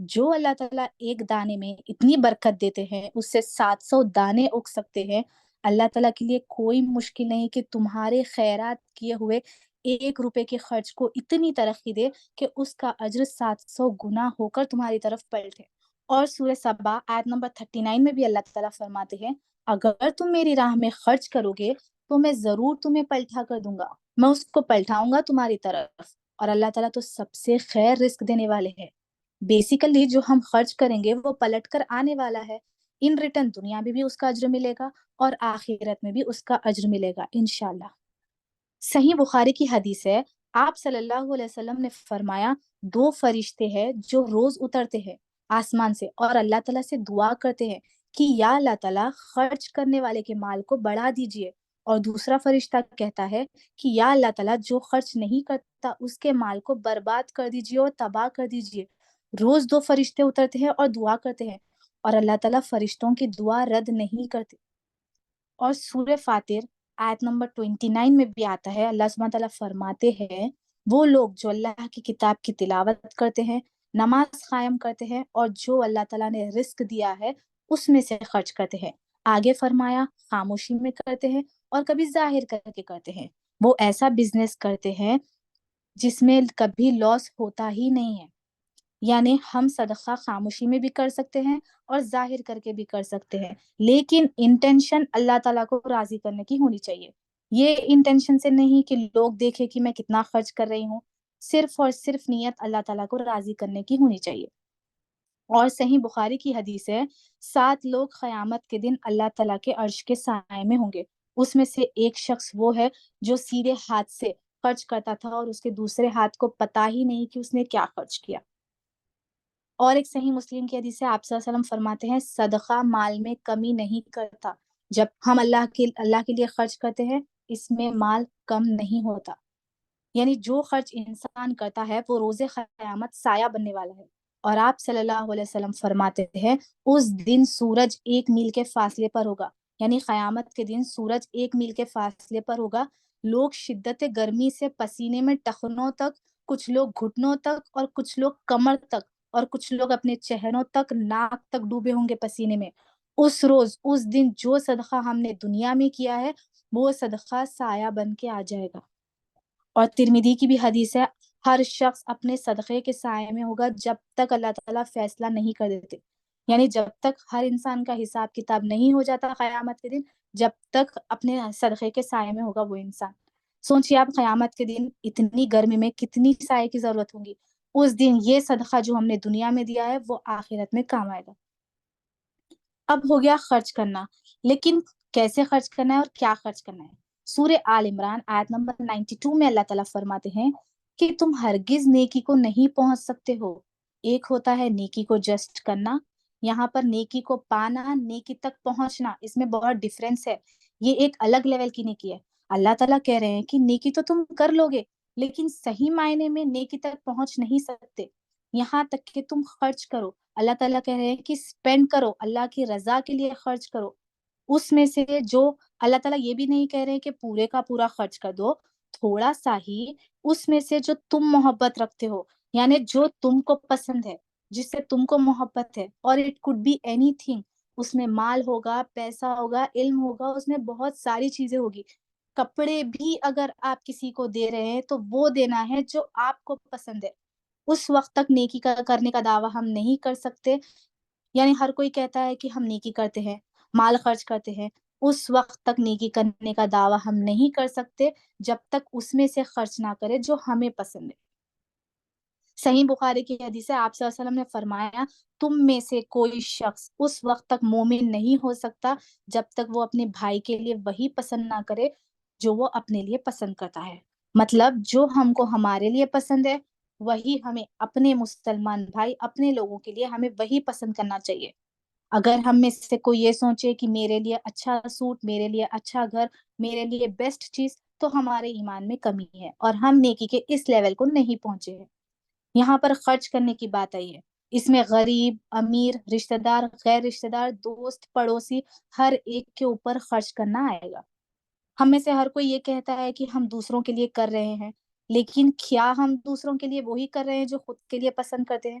جو اللہ تعالیٰ ایک دانے میں اتنی برکت دیتے ہیں اس سے 700 دانے اگ سکتے ہیں۔ اللہ تعالیٰ کے لیے کوئی مشکل نہیں کہ تمہارے خیرات کیے ہوئے 1 روپے کے خرچ کو اتنی ترقی دے کہ اس کا اجر 700 گنا ہو کر تمہاری طرف پلٹے۔ اور سورہ سبا آیت نمبر 39 میں بھی اللہ تعالیٰ فرماتے ہیں، اگر تم میری راہ میں خرچ کرو گے تو میں ضرور تمہیں پلٹا کر دوں گا، میں اس کو پلٹاؤں گا تمہاری طرف۔ اور اللہ تعالیٰ تو سب سے خیر رزق دینے والے ہیں۔ بیسیکلی جو ہم خرچ کریں گے وہ پلٹ کر آنے والا ہے، ان ریٹرن دنیا میں بھی اس کا اجر ملے گا اور آخرت میں بھی اس کا اجر ملے گا انشاءاللہ۔ صحیح بخاری کی حدیث ہے، آپ صلی اللہ علیہ وسلم نے فرمایا، 2 فرشتے ہیں جو روز اترتے ہیں آسمان سے اور اللہ تعالیٰ سے دعا کرتے ہیں کہ یا اللہ تعالیٰ خرچ کرنے والے کے مال کو بڑھا دیجئے، اور دوسرا فرشتہ کہتا ہے کہ یا اللہ تعالیٰ جو خرچ نہیں کرتا اس کے مال کو برباد کر دیجئے اور تباہ کر دیجئے۔ روز 2 فرشتے اترتے ہیں اور دعا کرتے ہیں، اور اللہ تعالیٰ فرشتوں کی دعا رد نہیں کرتے۔ اور سورہ فاتر آیت نمبر 29 میں بھی آتا ہے، اللہ سبحانہ تعالیٰ فرماتے ہیں، وہ لوگ جو اللہ کی کتاب کی تلاوت کرتے ہیں، نماز قائم کرتے ہیں اور جو اللہ تعالیٰ نے رزق دیا ہے اس میں سے خرچ کرتے ہیں۔ آگے فرمایا، خاموشی میں کرتے ہیں اور کبھی ظاہر کر کے کرتے ہیں، وہ ایسا بزنس کرتے ہیں جس میں کبھی لاس ہوتا ہی نہیں ہے۔ یعنی ہم صدقہ خاموشی میں بھی کر سکتے ہیں اور ظاہر کر کے بھی کر سکتے ہیں، لیکن انٹینشن اللہ تعالیٰ کو راضی کرنے کی ہونی چاہیے۔ یہ انٹینشن سے نہیں کہ لوگ دیکھیں کہ میں کتنا خرچ کر رہی ہوں، صرف اور صرف نیت اللہ تعالیٰ کو راضی کرنے کی ہونی چاہیے۔ اور صحیح بخاری کی حدیث ہے، 7 لوگ قیامت کے دن اللہ تعالیٰ کے عرش کے سائے میں ہوں گے، اس میں سے ایک شخص وہ ہے جو سیدھے ہاتھ سے خرچ کرتا تھا اور اس کے دوسرے ہاتھ کو پتا ہی نہیں کہ اس نے کیا خرچ کیا۔ اور ایک صحیح مسلم کی حدیث ہے، آپ صلی اللہ علیہ وسلم فرماتے ہیں، صدقہ مال میں کمی نہیں کرتا، جب ہم اللہ کے لیے خرچ کرتے ہیں اس میں مال کم نہیں ہوتا۔ یعنی جو خرچ انسان کرتا ہے وہ روز قیامت سایہ بننے والا ہے۔ اور آپ صلی اللہ علیہ وسلم فرماتے ہیں، اس دن سورج 1 میل کے فاصلے پر ہوگا، یعنی قیامت کے دن سورج 1 میل کے فاصلے پر ہوگا، لوگ شدت گرمی سے پسینے میں ٹخنوں تک، کچھ لوگ گھٹنوں تک اور کچھ لوگ کمر تک اور کچھ لوگ اپنے چہروں تک، ناک تک ڈوبے ہوں گے پسینے میں۔ اس روز، اس دن جو صدقہ ہم نے دنیا میں کیا ہے وہ صدقہ سایہ بن کے آ جائے گا۔ اور ترمذی کی بھی حدیث ہے، ہر شخص اپنے صدقے کے سائے میں ہوگا جب تک اللہ تعالیٰ فیصلہ نہیں کر دیتے، یعنی جب تک ہر انسان کا حساب کتاب نہیں ہو جاتا قیامت کے دن، جب تک اپنے صدقے کے سائے میں ہوگا وہ انسان۔ سوچیے آپ، قیامت کے دن اتنی گرمی میں کتنی سائے کی ضرورت ہوگی، اس دن یہ صدقہ جو ہم نے دنیا میں دیا ہے وہ آخرت میں کام آئے گا۔ اب ہو گیا خرچ کرنا، لیکن کیسے خرچ کرنا ہے اور کیا خرچ کرنا ہے؟ سورہ آل عمران آیت نمبر 92 میں اللہ تعالیٰ فرماتے ہیں کہ تم ہرگز نیکی کو نہیں پہنچ سکتے ہو۔ ایک ہوتا ہے نیکی کو جسٹ کرنا، یہاں پر نیکی کو پانا، نیکی تک پہنچنا، اس میں بہت ڈفرینس ہے، یہ ایک الگ لیول کی نیکی ہے۔ اللہ تعالیٰ کہہ رہے ہیں کہ نیکی تو تم کر لو گے لیکن صحیح معنی میں نیکی تک پہنچ نہیں سکتے، یہاں تک کہ تم خرچ کرو۔ اللہ تعالیٰ کہہ رہے ہیں کہ اسپینڈ کرو، اللہ کی رضا کے لیے خرچ کرو۔ اس میں سے جو اللہ تعالیٰ یہ بھی نہیں کہہ رہے کہ پورے کا پورا خرچ کر دو، تھوڑا سا ہی اس میں سے جو تم محبت رکھتے ہو، یعنی جو تم کو پسند ہے، جس سے تم کو محبت ہے، اور it could be anything, اس میں مال ہوگا، پیسہ ہوگا، علم ہوگا، اس میں بہت ساری چیزیں ہوگی۔ کپڑے بھی اگر آپ کسی کو دے رہے ہیں تو وہ دینا ہے جو آپ کو پسند ہے۔ اس وقت تک نیکی کرنے کا دعویٰ ہم نہیں کر سکتے، یعنی ہر کوئی کہتا ہے کہ ہم نیکی کرتے ہیں، مال خرچ کرتے ہیں، اس وقت تک نیکی کرنے کا دعویٰ ہم نہیں کر سکتے جب تک اس میں سے خرچ نہ کرے جو ہمیں پسند ہے۔ صحیح بخاری کی حدیث ہے، آپ صلی اللہ علیہ وسلم نے فرمایا، تم میں سے کوئی شخص اس وقت تک مومن نہیں ہو سکتا جب تک وہ اپنے بھائی کے لیے وہی پسند نہ کرے جو وہ اپنے لیے پسند کرتا ہے۔ مطلب جو ہم کو ہمارے لیے پسند ہے وہی ہمیں اپنے مسلمان بھائی، اپنے لوگوں کے لیے ہمیں وہی پسند کرنا چاہیے۔ اگر ہم میں سے کوئی یہ سوچے کہ میرے لیے اچھا سوٹ، میرے لیے اچھا گھر، میرے لیے بیسٹ چیز، تو ہمارے ایمان میں کمی ہے اور ہم نیکی کے اس لیول کو نہیں پہنچے ہیں۔ یہاں پر خرچ کرنے کی بات آئی ہے، اس میں غریب، امیر، رشتہ دار، غیر رشتہ دار، دوست، پڑوسی، ہر ایک کے اوپر خرچ کرنا آئے گا۔ ہم میں سے ہر کوئی یہ کہتا ہے کہ ہم دوسروں کے لیے کر رہے ہیں، لیکن کیا ہم دوسروں کے لیے وہی کر رہے ہیں جو خود کے لیے پسند کرتے ہیں؟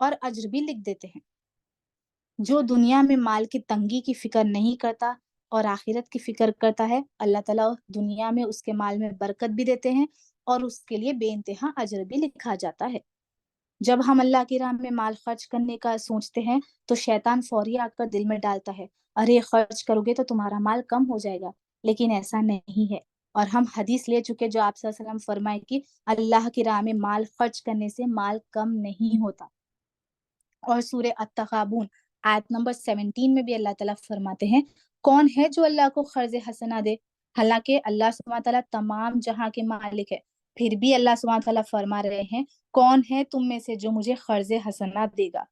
اور اجر بھی لکھ دیتے ہیں۔ جو دنیا میں مال کی تنگی کی فکر نہیں کرتا اور آخرت کی فکر کرتا ہے، اللہ تعالیٰ دنیا میں اس کے مال میں برکت بھی دیتے ہیں اور اس کے لیے بے انتہا اجر بھی لکھا جاتا ہے۔ جب ہم اللہ کی راہ میں مال خرچ کرنے کا سوچتے ہیں تو شیطان فوری آ کر دل میں ڈالتا ہے، ارے خرچ کرو گے تو تمہارا مال کم ہو جائے گا، لیکن ایسا نہیں ہے۔ اور ہم حدیث لے چکے جو آپ صلی اللہ علیہ وسلم فرمائے کہ اللہ کی راہ میں مال خرچ کرنے سے مال کم نہیں ہوتا۔ اور سورہ التغابن آیت نمبر 17 میں بھی اللہ تعالیٰ فرماتے ہیں، کون ہے جو اللہ کو قرض حسنہ دے؟ حالانکہ اللہ سبحانہ تعالیٰ تمام جہاں کے مالک ہے، پھر بھی اللہ سبحانہ تعالیٰ فرما رہے ہیں، کون ہے تم میں سے جو مجھے قرض حسنہ دے گا؟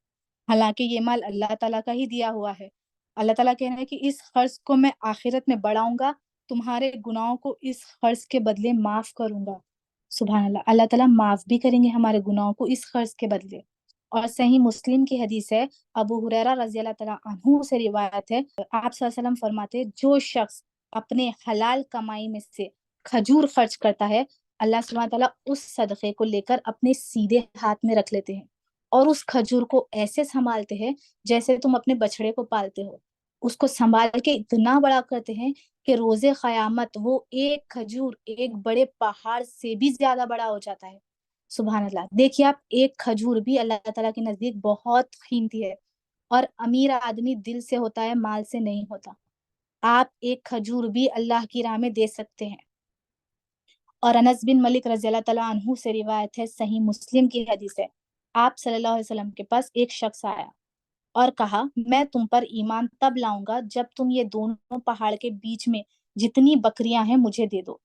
حالانکہ یہ مال اللہ تعالیٰ کا ہی دیا ہوا ہے۔ اللہ تعالیٰ کہہ رہے ہیں کہ اس قرض کو میں آخرت میں بڑھاؤں گا، تمہارے گناہوں کو اس قرض کے بدلے معاف کروں گا۔ سبحان اللہ، اللہ تعالیٰ معاف بھی کریں گے ہمارے گناہوں کو اس قرض کے بدلے۔ اور صحیح مسلم کی حدیث ہے، ابو ہریرہ رضی اللہ تعالیٰ عنہ سے روایت ہے، آپ صلی اللہ علیہ وسلم فرماتے ہیں، جو شخص اپنے حلال کمائی میں سے کھجور خرچ کرتا ہے، اللہ سبحانہ تعالیٰ اس صدقے کو لے کر اپنے سیدھے ہاتھ میں رکھ لیتے ہیں اور اس کھجور کو ایسے سنبھالتے ہیں جیسے تم اپنے بچڑے کو پالتے ہو۔ اس کو سنبھال کے اتنا بڑا کرتے ہیں کہ روز قیامت وہ ایک کھجور ایک بڑے پہاڑ سے بھی زیادہ بڑا ہو جاتا ہے۔ سبحان اللہ، دیکھیے آپ، ایک کھجور بھی اللہ تعالیٰ کے نزدیک بہت قیمتی ہے، اور امیر آدمی دل سے ہوتا ہے، مال سے نہیں ہوتا۔ آپ ایک کھجور بھی اللہ کی راہ میں دے سکتے ہیں۔ اور انس بن ملک رضی اللہ تعالیٰ عنہ سے روایت ہے، صحیح مسلم کی حدیث ہے، آپ صلی اللہ علیہ وسلم کے پاس ایک شخص آیا اور کہا، میں تم پر ایمان تب لاؤں گا جب تم یہ دونوں پہاڑ کے بیچ میں جتنی بکریاں ہیں مجھے دے دو۔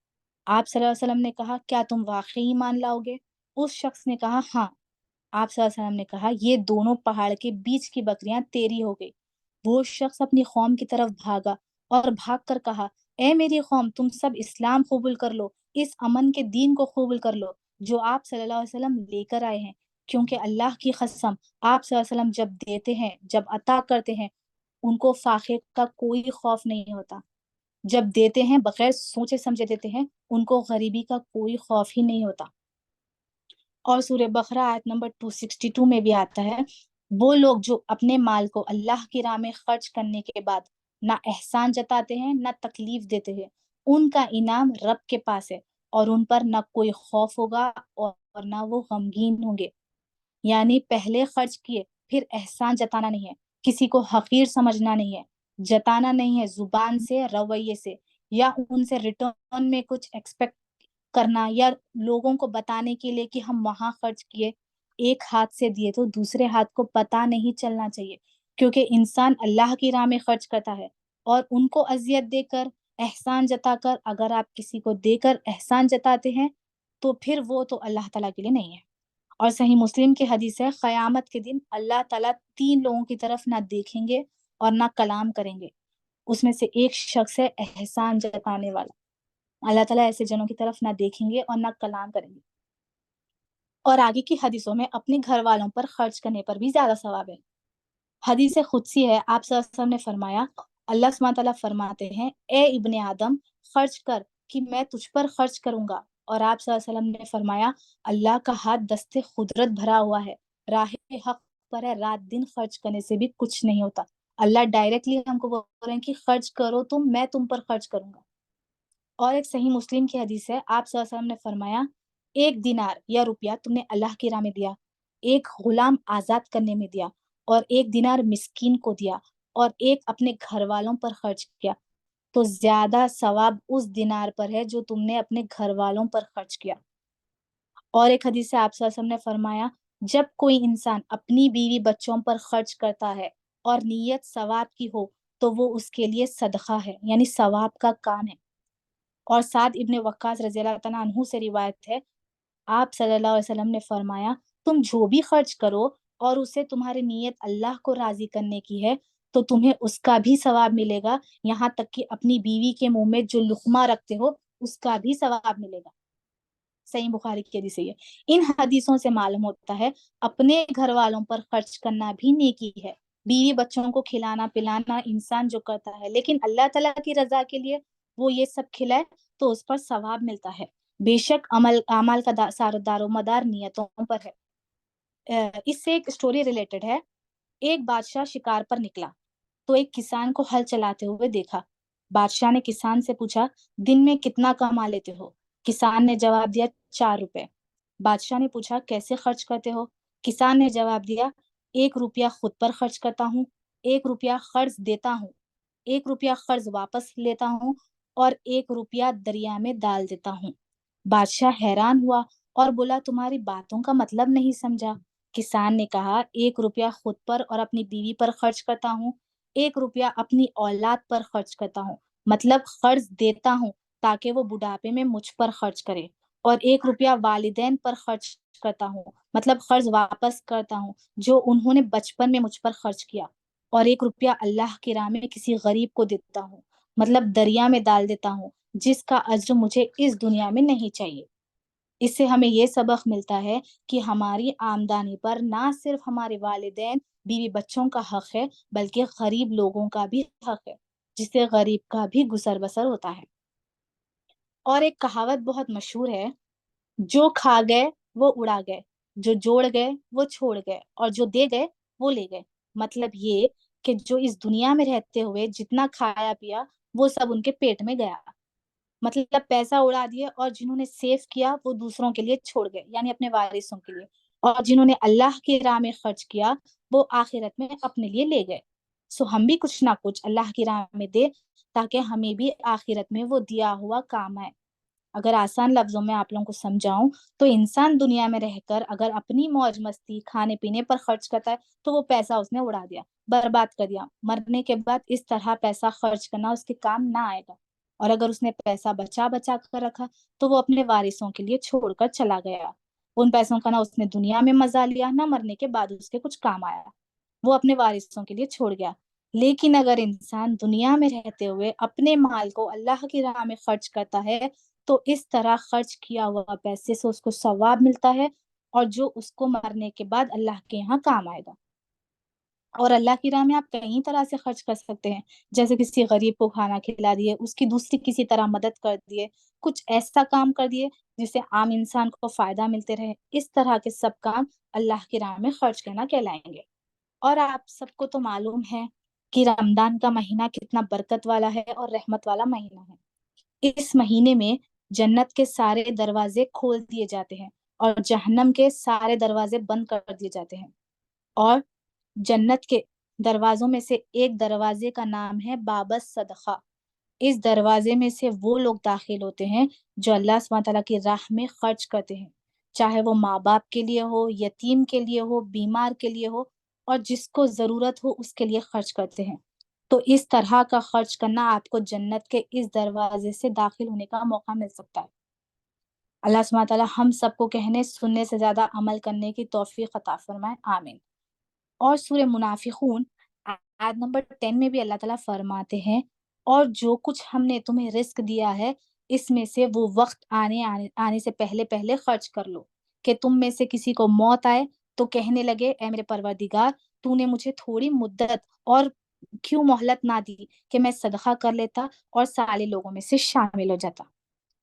آپ صلی اللہ علیہ وسلم نے کہا، کیا تم واقعی ایمان لاؤ گے؟ اس شخص نے کہا، ہاں۔ آپ صلی اللہ علیہ وسلم نے کہا، یہ دونوں پہاڑ کے بیچ کی بکریاں تیری ہو گئی۔ وہ شخص اپنی قوم کی طرف بھاگا اور بھاگ کر کہا، اے میری قوم، تم سب اسلام قبول کر لو، اس امن کے دین کو قبول کر لو جو آپ صلی اللہ علیہ وسلم لے کر آئے ہیں، کیونکہ اللہ کی قسم، آپ صلی اللہ علیہ وسلم جب دیتے ہیں، جب عطا کرتے ہیں، ان کو فاقے کا کوئی خوف نہیں ہوتا۔ جب دیتے ہیں بغیر سوچے سمجھے دیتے ہیں، ان کو غریبی کا کوئی خوف ہی نہیں ہوتا۔ اور سورہ بقرہ آیت نمبر 262 میں بھی آتا ہے، وہ لوگ جو اپنے مال کو اللہ کی راہ میں خرچ کرنے کے بعد نہ احسان جتاتے ہیں نہ تکلیف دیتے ہیں، ان کا انعام رب کے پاس ہے اور ان پر نہ کوئی خوف ہوگا اور نہ وہ غمگین ہوں گے۔ یعنی پہلے خرچ کیے، پھر احسان جتانا نہیں ہے، کسی کو حقیر سمجھنا نہیں ہے، جتانا نہیں ہے زبان سے، رویے سے، یا ان سے ریٹرن میں کچھ ایکسپیکٹ کرنا، یا لوگوں کو بتانے کے لیے کہ ہم وہاں خرچ کیے۔ ایک ہاتھ سے دیے تو دوسرے ہاتھ کو پتہ نہیں چلنا چاہیے، کیونکہ انسان اللہ کی راہ میں خرچ کرتا ہے، اور ان کو اذیت دے کر، احسان جتا کر، اگر آپ کسی کو دے کر احسان جتاتے ہیں تو پھر وہ تو اللہ تعالیٰ کے لیے نہیں ہے۔ اور صحیح مسلم کی حدیث ہے، قیامت کے دن اللہ تعالیٰ 3 لوگوں کی طرف نہ دیکھیں گے اور نہ کلام کریں گے۔ اس میں سے ایک شخص ہے احسان جتانے والا۔ اللہ تعالیٰ ایسے جنوں کی طرف نہ دیکھیں گے اور نہ کلام کریں گے۔ اور آگے کی حدیثوں میں اپنے گھر والوں پر خرچ کرنے پر بھی زیادہ ثواب ہے۔ حدیث قدسی ہے، آپ صلی اللہ علیہ وسلم نے فرمایا، اللہ سبحانہ تعالیٰ فرماتے ہیں، اے ابن آدم، خرچ کر کہ میں تجھ پر خرچ کروں گا۔ اور آپ صلی اللہ علیہ وسلم نے فرمایا، اللہ کا ہاتھ دست قدرت بھرا ہوا ہے، راہ حق پر ہے، رات دن خرچ کرنے سے بھی کچھ نہیں ہوتا۔ اللہ ڈائریکٹلی ہم کو بول رہے ہیں کہ خرچ کرو تم، میں تم پر خرچ کروں گا۔ اور ایک صحیح مسلم کی حدیث ہے، آپ صلی اللہ علیہ وسلم نے فرمایا، ایک دینار یا روپیہ تم نے اللہ کی راہ میں دیا، ایک غلام آزاد کرنے میں دیا، اور ایک دینار مسکین کو دیا، اور ایک اپنے گھر والوں پر خرچ کیا، تو زیادہ ثواب اس دینار پر ہے جو تم نے اپنے گھر والوں پر خرچ کیا۔ اور ایک حدیث سے آپ صلی اللہ علیہ وسلم نے فرمایا، جب کوئی انسان اپنی بیوی بچوں پر خرچ کرتا ہے اور نیت ثواب کی ہو تو وہ اس کے لیے صدقہ ہے، یعنی ثواب کا کام ہے۔ اور سعد ابن وقاص رضی اللہ تعالیٰ عنہ سے روایت ہے، آپ صلی اللہ علیہ وسلم نے فرمایا، تم جو بھی خرچ کرو اور اسے تمہاری نیت اللہ کو راضی کرنے کی ہے تو تمہیں اس کا بھی ثواب ملے گا، یہاں تک کہ اپنی بیوی کے منہ میں جو لقمہ رکھتے ہو اس کا بھی ثواب ملے گا۔ صحیح بخاری کی حدیث ہے۔ ان حدیثوں سے معلوم ہوتا ہے اپنے گھر والوں پر خرچ کرنا بھی نیکی ہے۔ بیوی بچوں کو کھلانا پلانا انسان جو کرتا ہے، لیکن اللہ تعالیٰ کی رضا کے لیے وہ یہ سب کھلائے تو اس پر ثواب ملتا ہے۔ بے شک اعمال کا سارا دار و مدار نیتوں پر ہے۔ اس سے ایک اسٹوری ریلیٹڈ ہے. ایک بادشاہ شکار پر نکلا تو ایک کسان کو ہل چلاتے ہوئے دیکھا. بادشاہ نے کسان سے پوچھا دن میں کتنا کما لیتے ہو؟ کسان نے جواب دیا 4 روپے. بادشاہ نے پوچھا کیسے خرچ کرتے ہو؟ کسان نے جواب دیا 1 روپیہ خود پر خرچ کرتا ہوں, 1 روپیہ قرض دیتا ہوں, 1 روپیہ قرض واپس لیتا ہوں, اور 1 روپیہ دریا میں ڈال دیتا ہوں. بادشاہ حیران ہوا اور بولا تمہاری باتوں کا مطلب نہیں سمجھا. کسان نے کہا 1 روپیہ خود پر اور اپنی بیوی پر خرچ کرتا ہوں, 1 روپیہ اپنی اولاد پر خرچ کرتا ہوں, مطلب قرض دیتا ہوں تاکہ وہ بڑھاپے میں مجھ پر خرچ کرے, اور 1 روپیہ والدین پر خرچ کرتا ہوں, مطلب قرض واپس کرتا ہوں جو انہوں نے بچپن میں مجھ پر خرچ کیا, اور 1 روپیہ اللہ کی راہ میں کسی غریب کو دیتا ہوں, مطلب دریا میں ڈال دیتا ہوں جس کا اجر مجھے اس دنیا میں نہیں چاہیے. اس سے ہمیں یہ سبق ملتا ہے کہ ہماری آمدنی پر نہ صرف ہمارے والدین بیوی بچوں کا حق ہے بلکہ غریب لوگوں کا بھی حق ہے, جس سے غریب کا بھی گزر بسر ہوتا ہے. اور ایک کہاوت بہت مشہور ہے, جو کھا گئے وہ اڑا گئے, جو جوڑ گئے وہ چھوڑ گئے, اور جو دے گئے وہ لے گئے. مطلب یہ کہ جو اس دنیا میں رہتے ہوئے جتنا کھایا پیا وہ سب ان کے پیٹ میں گیا, مطلب پیسہ اڑا دیے, اور جنہوں نے سیو کیا وہ دوسروں کے لیے چھوڑ گئے یعنی اپنے وارثوں کے لیے, اور جنہوں نے اللہ کی راہ میں خرچ کیا وہ آخرت میں اپنے لیے لے گئے. سو ہم بھی کچھ نہ کچھ اللہ کی راہ میں دے تاکہ ہمیں بھی آخرت میں وہ دیا ہوا کام آئے. اگر آسان لفظوں میں آپ لوگوں کو سمجھاؤں تو انسان دنیا میں رہ کر اگر اپنی موج مستی کھانے پینے پر خرچ کرتا ہے تو وہ پیسہ اس نے اڑا دیا, برباد کر دیا. مرنے کے بعد اس طرح پیسہ خرچ کرنا اس کے کام نہ آئے گا. اور اگر اس نے پیسہ بچا بچا کر رکھا تو وہ اپنے وارثوں کے لیے چھوڑ کر چلا گیا. ان پیسوں کا نہ اس نے دنیا میں مزہ لیا نہ مرنے کے بعد اس کے کچھ کام آیا, وہ اپنے وارثوں کے لیے چھوڑ گیا. لیکن اگر انسان دنیا میں رہتے ہوئے اپنے مال کو اللہ کی راہ میں خرچ کرتا ہے تو اس طرح خرچ کیا ہوا پیسے سے اس کو ثواب ملتا ہے, اور جو اس کو مرنے کے بعد اللہ کے یہاں کام آئے گا. اور اللہ کی راہ میں آپ کئی طرح سے خرچ کر سکتے ہیں, جیسے کسی غریب کو کھانا کھلا دیے, اس کی دوسری کسی طرح مدد کر دیے, کچھ ایسا کام کر دیے جس سے عام انسان کو فائدہ ملتے رہے. اس طرح کے سب کام اللہ کی راہ میں خرچ کرنا کہلائیں گے. اور آپ سب کو تو معلوم ہے کہ رمضان کا مہینہ کتنا برکت والا ہے اور رحمت والا مہینہ ہے. اس مہینے میں جنت کے سارے دروازے کھول دیے جاتے ہیں اور جہنم کے سارے دروازے بند کر دیے جاتے ہیں. اور جنت کے دروازوں میں سے ایک دروازے کا نام ہے باب الصدقہ. اس دروازے میں سے وہ لوگ داخل ہوتے ہیں جو اللہ سبحانہ تعالیٰ کی راہ میں خرچ کرتے ہیں, چاہے وہ ماں باپ کے لیے ہو, یتیم کے لیے ہو, بیمار کے لیے ہو, اور جس کو ضرورت ہو اس کے لیے خرچ کرتے ہیں. تو اس طرح کا خرچ کرنا آپ کو جنت کے اس دروازے سے داخل ہونے کا موقع مل سکتا ہے. اللہ سبحانہ تعالیٰ ہم سب کو کہنے سننے سے زیادہ عمل کرنے کی توفیق عطا فرمائے, آمین. اور سورہ منافقون آیت نمبر 10 میں بھی اللہ تعالیٰ فرماتے ہیں اور جو کچھ ہم نے تمہیں رزق دیا ہے اس میں سے وہ وقت آنے سے پہلے پہلے خرچ کر لو, کہ تم میں سے کسی کو موت آئے تو کہنے لگے اے میرے پروردگار تو نے مجھے تھوڑی مدت اور کیوں مہلت نہ دی کہ میں صدقہ کر لیتا اور سارے لوگوں میں سے شامل ہو جاتا.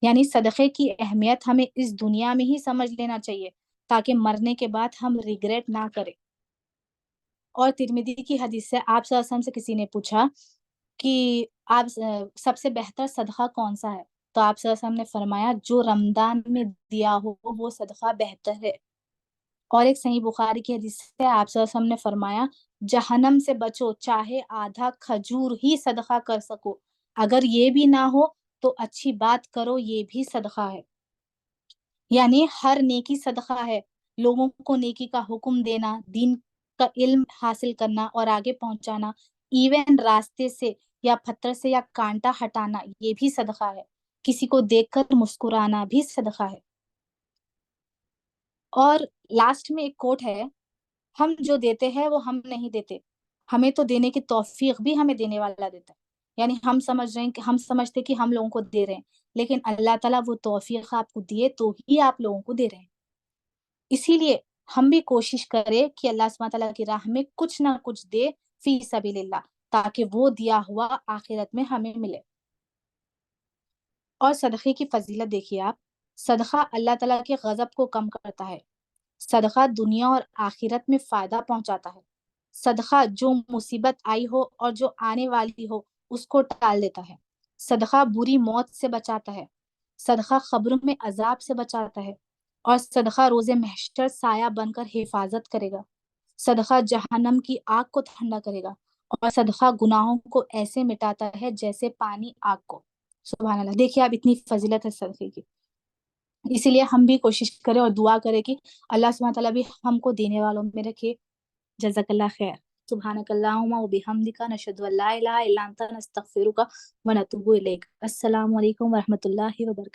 یعنی صدقے کی اہمیت ہمیں اس دنیا میں ہی سمجھ لینا چاہیے تاکہ مرنے کے بعد ہم ریگریٹ نہ کریں. اور ترمذی کی حدیث سے آپ صلی اللہ علیہ وسلم سے کسی نے پوچھا کہ آپ سب سے بہتر صدقہ کون سا ہے, تو آپ صلی اللہ علیہ وسلم نے فرمایا جو رمضان میں دیا ہو وہ صدقہ بہتر ہے. اور ایک صحیح بخاری کی حدیث سے آپ صلی اللہ علیہ وسلم نے فرمایا جہنم سے بچو چاہے آدھا کھجور ہی صدقہ کر سکو, اگر یہ بھی نہ ہو تو اچھی بات کرو یہ بھی صدقہ ہے. یعنی ہر نیکی صدقہ ہے. لوگوں کو نیکی کا حکم دینا, دین کا علم حاصل کرنا اور آگے پہنچانا, ایون راستے سے یا پتھر سے یا کانٹا ہٹانا یہ بھی صدقہ ہے. کسی کو دیکھ کر مسکرانا بھی صدقہ ہے. اور لاسٹ میں ایک کوٹ ہے, ہم جو دیتے ہیں وہ ہم نہیں دیتے, ہمیں تو دینے کی توفیق بھی ہمیں دینے والا دیتا ہے. یعنی ہم سمجھ رہے ہیں کہ ہم سمجھتے کہ ہم لوگوں کو دے رہے ہیں, لیکن اللہ تعالیٰ وہ توفیق آپ کو دیے تو ہی آپ لوگوں کو دے رہے ہیں. اسی لیے ہم بھی کوشش کریں کہ اللہ سبحانہ تعالیٰ کی راہ میں کچھ نہ کچھ دے فی سبیل اللہ, تاکہ وہ دیا ہوا آخرت میں ہمیں ملے. اور صدقے کی فضیلت دیکھیے آپ, صدقہ اللہ تعالیٰ کے غضب کو کم کرتا ہے. صدقہ دنیا اور آخرت میں فائدہ پہنچاتا ہے۔ صدقہ جو مصیبت آئی ہو اور جو آنے والی ہو اس کو ٹال دیتا ہے۔ صدقہ بری موت سے بچاتا ہے۔ صدقہ قبر میں عذاب سے بچاتا ہے، اور صدقہ روز محشر سایہ بن کر حفاظت کرے گا۔ صدقہ جہنم کی آگ کو ٹھنڈا کرے گا، اور صدقہ گناہوں کو ایسے مٹاتا ہے جیسے پانی آگ کو۔ سبحان اللہ، دیکھیے آپ اتنی فضیلت ہے صدقے کی۔ اسی لیے ہم بھی کوشش کریں اور دعا کریں کہ اللہ سبحانہ تعالیٰ بھی ہم کو دینے والوں میں رکھے۔ جزاک اللہ خیر۔ سبحانک اللہم و بحمدک، نشہد ان لا الہ الا انت، نستغفرک و نتوب الیک۔ السلام علیکم و رحمۃ اللہ وبرکاتہ۔